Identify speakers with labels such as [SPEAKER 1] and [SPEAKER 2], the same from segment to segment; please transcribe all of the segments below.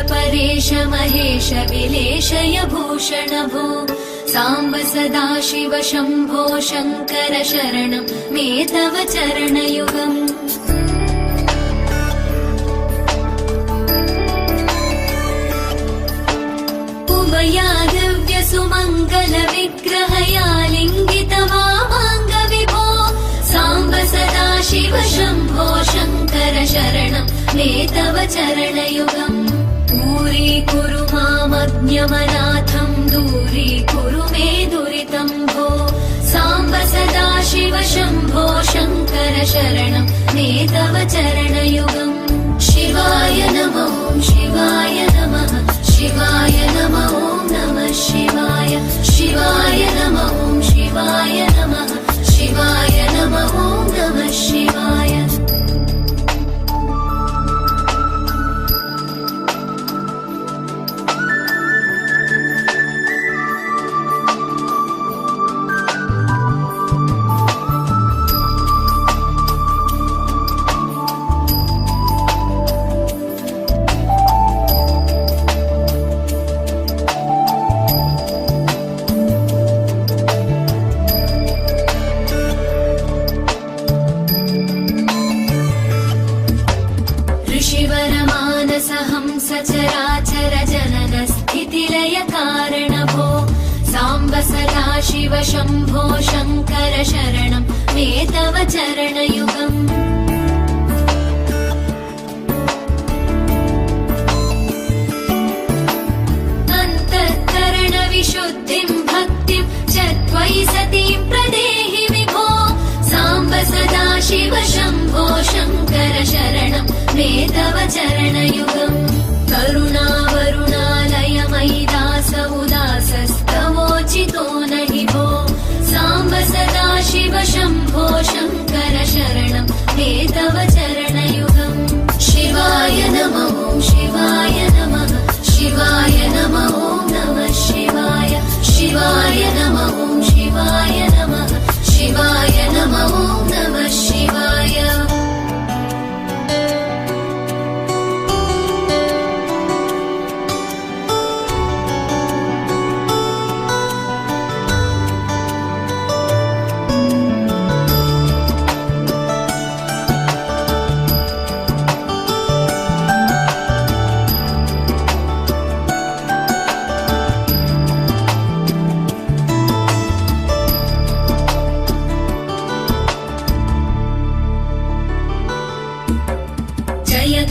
[SPEAKER 1] परेश महेश विलेशय भूषण भो साम्ब सदाशिव शम्भो शङ्कर शरणं मे तव चरणयुगम्। उभयादिव्य सुमङ्गल विग्रहया लिङ्गित वामाङ्ग विभो साम्ब सदाशिव शम्भो शङ्कर शरणं मे तव चरणयुगम्। दूरीकुरु मामज्ञमनाथं दूरीकुरु मे दुरितं भो साम्ब सदाशिव शम्भो शङ्कर शरणं मे तव चरणयुगम्। शिवाय नमो शिवाय नमः शिवाय नमो नमः शिवाय शिवाय नमो शिवाय नमः शिवाय नमो नमः शिवाय। सचराचर जनन स्थितिलय कारण भो साम्ब सदाशिव शम्भो शङ्कर शरणं मे तव चरणयुगम्। अन्तःकरण विशुद्धिं भक्तिं च त्वयि सतीं प्रदेहि विभो साम्ब सदाशिव शम्भो शङ्कर शरणं मे तव चरणयुगम्। करुणावरुणालय मयि दास उदासस्तवोचितो नहि भो साम्ब सदाशिव शम्भो शङ्कर शरणं मे तव चरणयुगम्। शिवाय नमो शिवाय नमः शिवाय नमो नमः शिवाय शिवाय नमो शिवाय नमः शिवाय नमो नमः शिवाय।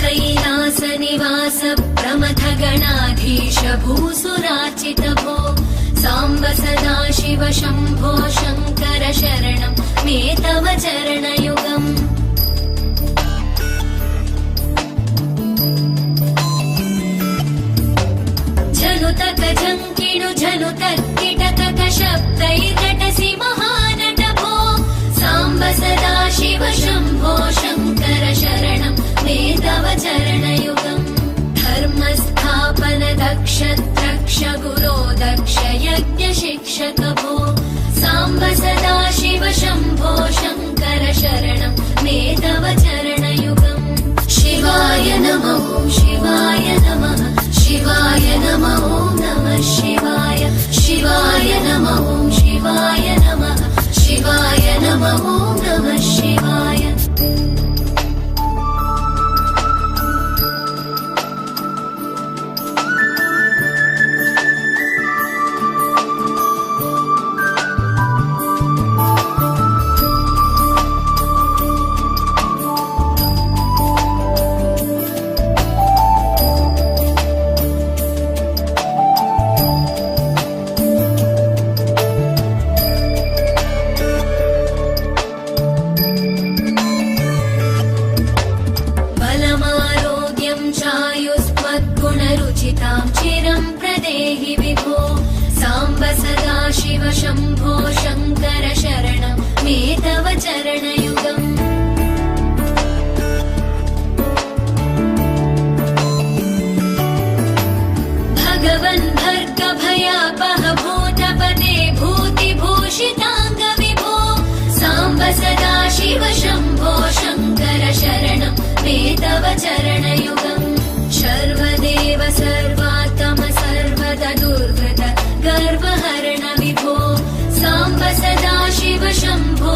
[SPEAKER 1] कैलासनिवास प्रमथ गणाधीश भूसुराचित भो साम्ब सदाशिव शम्भो शङ्कर शरणं मे तव चरणयुगम्। झनुतक झङ्किणु झनुतक किटकक शब्दैर्नटसि महानट भो साम्ब सदाशिव शम्भो शङ्कर शरणं मे तव चरणयुगम्। धर्मस्थापन दक्ष द्रक्ष गुरो दक्ष यज्ञ शिक्षक भो साम्ब सदाशिव शम्भो शङ्कर शरणं मे तव चरणयुगम्। शिवाय नमो शिवाय नमः शिवाय नमो नमः शिवाय शिवाय नमो शिवाय नमः शिवाय नमो नमः शिवाय। पूजितां चिरं प्रदेहि विभो साम्ब सदा शिव शम्भो शङ्कर शरणं मे तव चरणयुगम् भगवन् भर्ग भयापह भूतपते भूतिभूषिताङ्ग विभो साम्ब सदा शिव शम्भो शङ्कर शरणं मे तव चरणयुगम् सर्वदेव सर्वात्म सर्वदा दुर्गत गर्वहरण विभो साम्ब सदा शिव शम्भो